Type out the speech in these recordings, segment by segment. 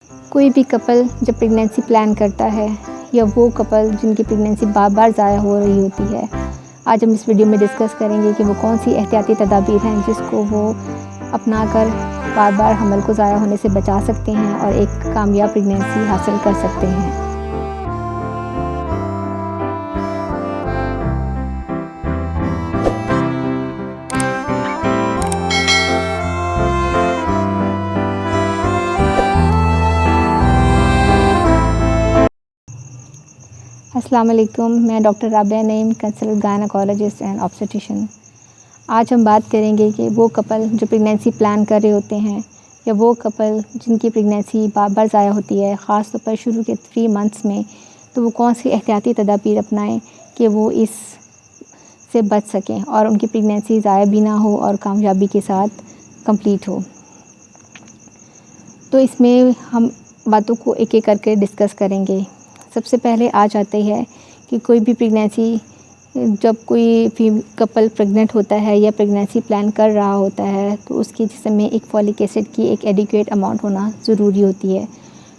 कोई भी कपल जब प्रेगनेंसी प्लान करता है या वो कपल जिनकी प्रेगनेंसी बार बार ज़ाया हो रही होती है, आज हम इस वीडियो में डिस्कस करेंगे कि वो कौन सी एहतियाती तदाबीर हैं जिसको वो अपना कर बार बार हमल को ज़ाया होने से बचा सकते हैं और एक कामयाब प्रेगनेंसी हासिल कर सकते हैं। अस्सलाम वालेकुम, मैं doctor Rabia Naeem, consultant gynaecologist and obstetrician. आज हम बात करेंगे कि वो कपल जो प्रेगनेंसी प्लान कर रहे होते हैं या वो कपल जिनकी प्रेगनेंसी बार बार ज़ाया होती है, ख़ास तौर पर शुरू के 3 मंथ्स में, तो वो कौन सी एहतियाती तदाबीर अपनाएं कि वो इस से बच सकें और उनकी प्रेगनेंसी ज़ाया भी ना हो और कामयाबी के साथ कंप्लीट हो। तो इसमें हम बातों को एक एक करके डिस्कस करेंगे। सबसे पहले आ जाते हैं कि कोई भी प्रेगनेंसी, जब कोई कपल प्रेग्नेंट होता है या प्रेगनेंसी प्लान कर रहा होता है तो उसके जिस्म में एक फॉलिक एसिड की एक एडिक्वेट अमाउंट होना ज़रूरी होती है।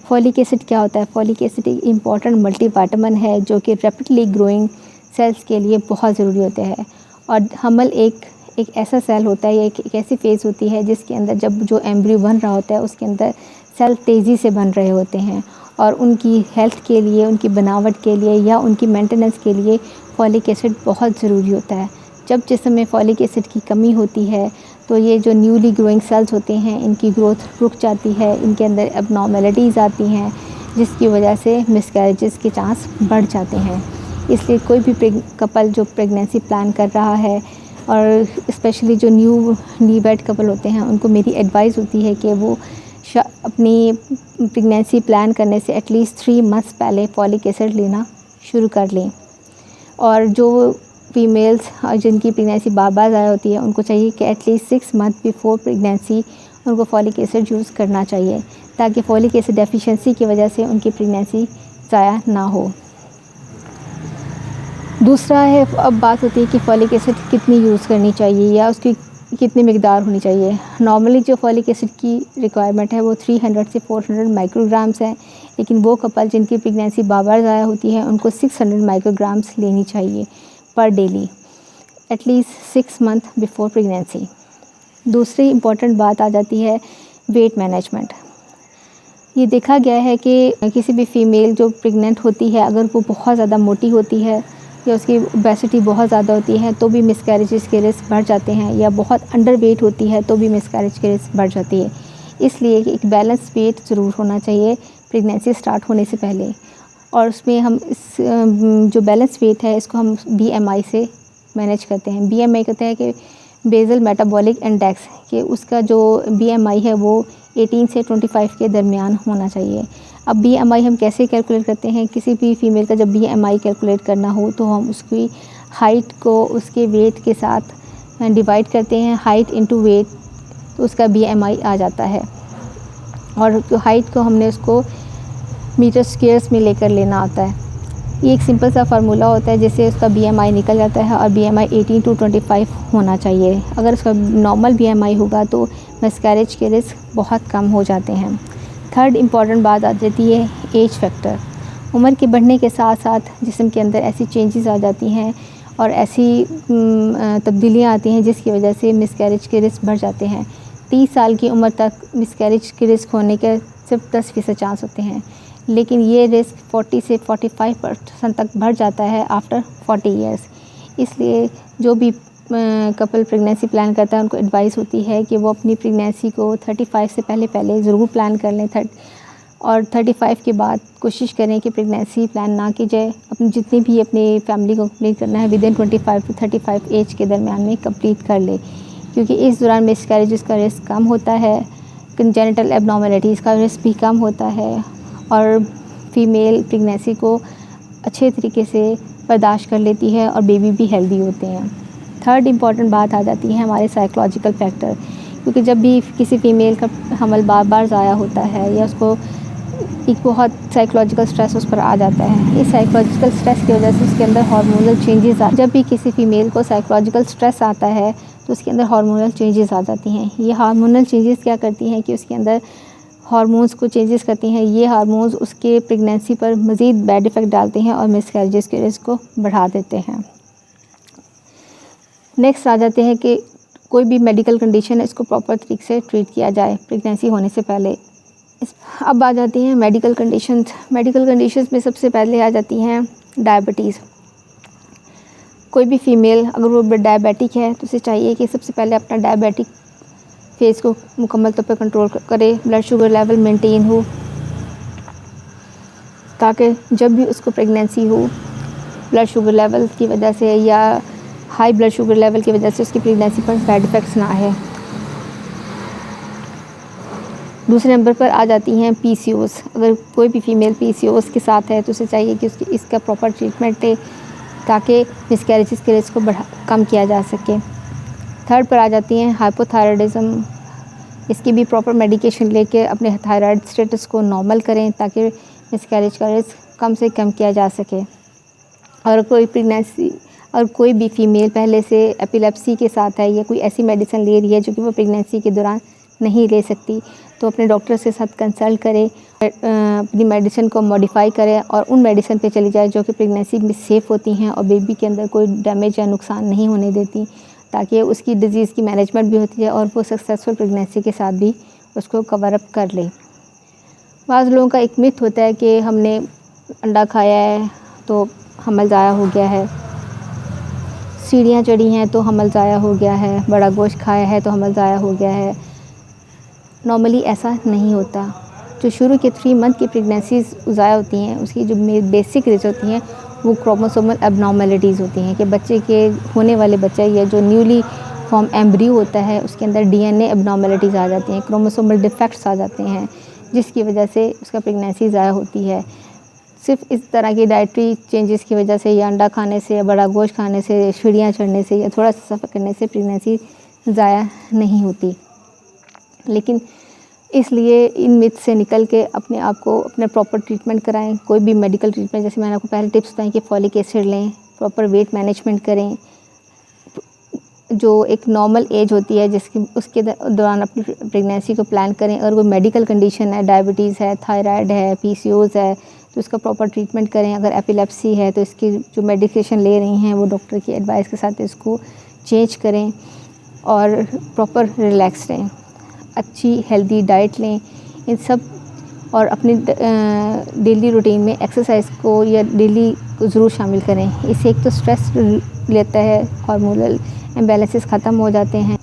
फॉलिक एसिड क्या होता है? फॉलिक एसिड एक इम्पॉर्टेंट मल्टीविटामिन है जो कि रैपिडली ग्रोइंग सेल्स के लिए बहुत ज़रूरी होते हैं। और हमल एक ऐसा सेल होता है या एक ऐसी फेज़ होती है जिसके अंदर जब जो एम्ब्रियो बन रहा होता है उसके अंदर सेल तेज़ी से बन रहे होते हैं और उनकी हेल्थ के लिए, उनकी बनावट के लिए या उनकी मेंटेनेंस के लिए फॉलिक एसिड बहुत ज़रूरी होता है। जब जिस्म में फॉलिक एसिड की कमी होती है तो ये जो न्यूली ग्रोइंग सेल्स होते हैं इनकी ग्रोथ रुक जाती है, इनके अंदर एबनॉर्मेलिटीज़ आती हैं जिसकी वजह से मिसकैरेजेस के चांस बढ़ जाते हैं। इसलिए कोई भी कपल जो प्रेगनेंसी प्लान कर रहा है और स्पेशली जो न्यू बेड कपल होते हैं उनको मेरी एडवाइस होती है कि वो अपनी प्रेगनेंसी प्लान करने से एटलीस्ट 3 मंथ्स पहले फॉलिक एसिड लेना शुरू कर लें। और जो फीमेल्स जिनकी प्रेगनेंसी बार बार ज़ाया होती है उनको चाहिए कि एटलीस्ट 6 मंथ बिफोर प्रेगनेंसी उनको फॉलिक एसिड यूज़ करना चाहिए ताकि फॉलिक एसिड डेफिशिएंसी की वजह से उनकी प्रेगनेंसी ज़ाया ना हो। दूसरा है, अब बात होती है कि फॉलिक एसिड कितनी यूज़ करनी चाहिए या उसकी कितनी मिकदार होनी चाहिए। नॉर्मली जो फॉलिक एसिड की रिक्वायरमेंट है वो 300 से 400 माइक्रोग्राम्स है, लेकिन वो कपल जिनकी प्रेगनेंसी बार बार ज़ाया होती है उनको 600 माइक्रोग्राम्स लेनी चाहिए पर daily, at least 6 month before pregnancy. दूसरी इम्पॉर्टेंट बात आ जाती है वेट मैनेजमेंट। ये देखा गया है कि किसी भी फ़ीमेल जो प्रेग्नेंट होती है अगर वो बहुत ज़्यादा मोटी होती है या उसकी ओबेसिटी बहुत ज़्यादा होती है तो भी मिसकैरेजेस के रिस्क बढ़ जाते हैं, या बहुत अंडर वेट होती है तो भी मिसकैरेज के रिस्क बढ़ जाती है। इसलिए एक बैलेंस वेट ज़रूर होना चाहिए प्रेगनेंसी स्टार्ट होने से पहले। और उसमें हम इस जो बैलेंस वेट है इसको हम BMI से मैनेज करते हैं। BMI कहते हैं कि बेसल मेटाबॉलिक इंडेक्स, कि उसका जो BMI है वो 18 से 25 के दरमियान होना चाहिए। अब BMI हम कैसे कैलकुलेट करते हैं? किसी भी फीमेल का जब BMI कैलकुलेट करना हो तो हम उसकी हाइट को उसके वेट के साथ डिवाइड करते हैं, हाइट इनटू वेट, तो उसका BMI आ जाता है। और हाइट को हमने उसको मीटर स्क्वेयर्स में लेकर लेना होता है। ये एक सिंपल सा फार्मूला होता है जिससे उसका BMI निकल जाता है और BMI 18 to 25 होना चाहिए। अगर उसका नॉर्मल BMI होगा तो मिसकैरेज के रिस्क बहुत कम हो जाते हैं। थर्ड इम्पॉर्टेंट बात आ जाती है एज फैक्टर। उम्र के बढ़ने के साथ साथ जिस्म के अंदर ऐसी चेंजेस आ जाती हैं और ऐसी तब्दीलियाँ आती हैं जिसकी वजह से मिसकैरेज के रिस्क बढ़ जाते हैं। 30 साल की उम्र तक मिसकैरेज के रिस्क होने के सिर्फ 10% चांस होते हैं, लेकिन ये रिस्क 40 से 45% तक बढ़ जाता है आफ्टर 40 इयर्स। इसलिए जो भी कपल प्रेगनेंसी प्लान करता है उनको एडवाइस होती है कि वो अपनी प्रेगनेंसी को 35 से पहले ज़रूर प्लान कर लें। और 35 के बाद कोशिश करें कि प्रेगनेंसी प्लान ना की जाए। अपनी जितनी भी अपनी फैमिली को कंप्लीट करना है विदिन 25 to 35 एज के दरमियान में कंप्लीट कर ले, क्योंकि इस दौरान मिसकैरेजेस का रिस्क कम होता है, कंजेनिटल एबनॉर्मेलिटीज़ का रिस्क भी कम होता है और फीमेल प्रेगनेंसी को अच्छे तरीके से बर्दाश्त कर लेती है और बेबी भी हेल्दी होते हैं। थर्ड इम्पॉर्टेंट बात आ जाती है हमारे साइकोलॉजिकल फैक्टर, क्योंकि जब भी किसी फ़ीमेल का हमल बार बार ज़ाया होता है या उसको एक बहुत साइकोलॉजिकल स्ट्रेस उस पर आ जाता है, इस साइकोलॉजिकल स्ट्रेस की वजह से उसके अंदर हार्मोनल चेंजेस जब भी किसी फ़ीमेल को साइकोलॉजिकल स्ट्रेस आता है तो उसके अंदर हार्मोनल चेंजेस आ जाती हैं। ये हार्मोनल चेंजेस क्या करती हैं कि उसके अंदर हार्मोन्स को चेंजेस करती हैं। ये हार्मोन्स उसके प्रेगनेंसी पर मज़ीद बैड इफ़ेक्ट डालते हैं और मिसकैरेजेस के रिस्क को बढ़ा देते हैं। नेक्स्ट आ जाते हैं कि कोई भी मेडिकल कंडीशन है, इसको प्रॉपर तरीके से ट्रीट किया जाए प्रेगनेंसी होने से पहले। अब आ जाती हैं मेडिकल कंडीशंस। मेडिकल कंडीशंस में सबसे पहले आ जाती हैं डायबिटीज़। कोई भी फ़ीमेल अगर वो डायबिटिक है तो उसे चाहिए कि सबसे पहले अपना डायबिटिक फेज़ को मुकम्मल तौर पर कंट्रोल करे, ब्लड शुगर लेवल मेंटेन हो, ताकि जब भी उसको प्रेगनेंसी हो ब्लड शुगर लेवल की वजह से या हाई ब्लड शुगर लेवल की वजह से उसकी प्रेगनेंसी पर साइड इफ़ेक्ट्स ना आए। दूसरे नंबर पर आ जाती हैं PCOS। अगर कोई भी फ़ीमेल PCOS के साथ है तो उसे चाहिए कि उसकी इसका प्रॉपर ट्रीटमेंट ले ताकि मिसकैरेजेस के रिस्क को कम किया जा सके। थर्ड पर आ जाती हैं हाइपोथायराइडिज्म। इसकी भी प्रॉपर मेडिकेशन लेके अपने थायराइड स्टेटस को नॉर्मल करें ताकि मिसकैरेज का रिस्क कम से कम किया जा सके। और कोई भी फ़ीमेल पहले से एपिलेप्सी के साथ है या कोई ऐसी मेडिसिन ले रही है जो कि वो प्रेगनेंसी के दौरान नहीं ले सकती, तो अपने डॉक्टर के साथ कंसल्ट करें, अपनी मेडिसिन को मॉडिफाई करें और उन मेडिसिन पे चली जाए जो कि प्रेगनेंसी में सेफ़ होती हैं और बेबी के अंदर कोई डैमेज या नुकसान नहीं होने देती, ताकि उसकी डिज़ीज़ की मैनेजमेंट भी होती है और वो सक्सेसफुल प्रेगनेंसी के साथ भी उसको कवर अप कर ले। बाज़ लोगों का एक मिथ होता है कि हमने अंडा खाया है तो हमल ज़ाया हो गया है, सीढ़ियाँ चढ़ी हैं तो हमल ज़ाया हो गया है, बड़ा गोश्त खाया है तो हमल ज़ाया हो गया है। नॉर्मली ऐसा नहीं होता। जो शुरू के 3 मंथ की प्रेगनेंसीज़ ज़ाया होती हैं, उसकी जो बेसिक रीज़न होती हैं वो क्रोमोसोमल एबनॉर्मलिटीज़ होती हैं कि बच्चे के होने वाले बच्चा या जो न्यूली फॉर्म एम्ब्रियो होता है उसके अंदर DNA एबनॉर्मलिटीज़ आ जाती हैं, क्रोमोसोमल डिफेक्ट्स आ जाते हैं, जिसकी वजह से उसका प्रेगनेंसी ज़ाया होती है। सिर्फ इस तरह की डाइटरी चेंजेस की वजह से या अंडा खाने से या बड़ा गोश्त खाने से, सीढ़ियाँ चढ़ने से या थोड़ा सा सफ़र करने से प्रेगनेंसी ज़ाया नहीं होती। लेकिन इसलिए इन मिथ से निकल के अपने आप को अपने प्रॉपर ट्रीटमेंट कराएं। कोई भी मेडिकल ट्रीटमेंट, जैसे मैंने आपको पहले टिप्स बताई कि फॉलिक एसिड लें, प्रॉपर वेट मैनेजमेंट करें, जो एक नॉर्मल एज होती है उसके दौरान अपनी प्रेगनेंसी को प्लान करें। अगर कोई मेडिकल कंडीशन है, डायबिटीज़ है, थायराइड है, PCOS है, तो उसका प्रॉपर ट्रीटमेंट करें। अगर एपिलेप्सी है तो इसकी जो मेडिकेशन ले रही हैं वो डॉक्टर की एडवाइस के साथ इसको चेंज करें और प्रॉपर रिलैक्स रहें, अच्छी हेल्दी डाइट लें, इन सब, और अपनी डेली रूटीन में एक्सरसाइज को या डेली को ज़रूर शामिल करें। इससे एक तो स्ट्रेस लेता है, हार्मोनल इम्बैलेंसेस ख़त्म हो जाते हैं,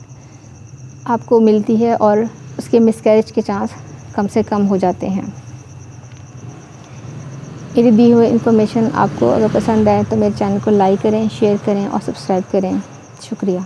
आपको मिलती है और उसके मिसकैरेज के चांस कम से कम हो जाते हैं। मेरी दी हुई इन्फॉर्मेशन आपको अगर पसंद आए तो मेरे चैनल को लाइक करें, शेयर करें और सब्सक्राइब करें। शुक्रिया।